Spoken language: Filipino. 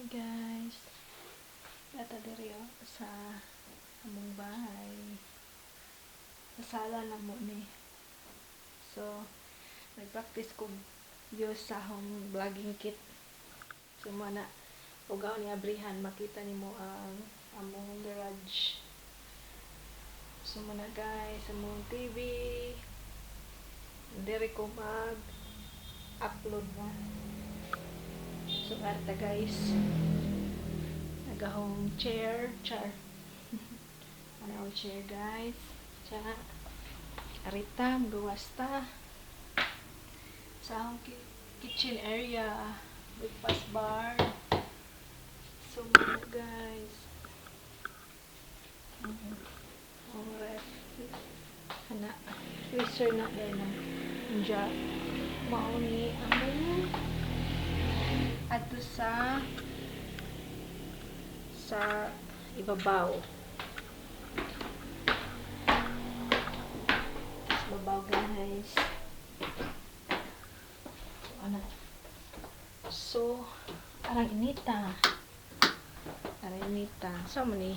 Guys, data diri sa among bahay. Nasala na mo ni. So, nag-practice ko use sa akong vlogging kit. So, mana ugaw ni abrihan makita nimo ang among garage. So, muna guys, among TV. Diri ko mag-upload na. So, arta guys. Nagahong chair. Ano chair guys. Tsaka, arita, magawasta. Sa akong kitchen area. Breakfast bar. So, mga guys. Alright. Hana. Freezer na dahil na. Diyan. Mauni ang ato sa ibabaw. Sa ibabaw guys. Ano? So, arang inita. So, mani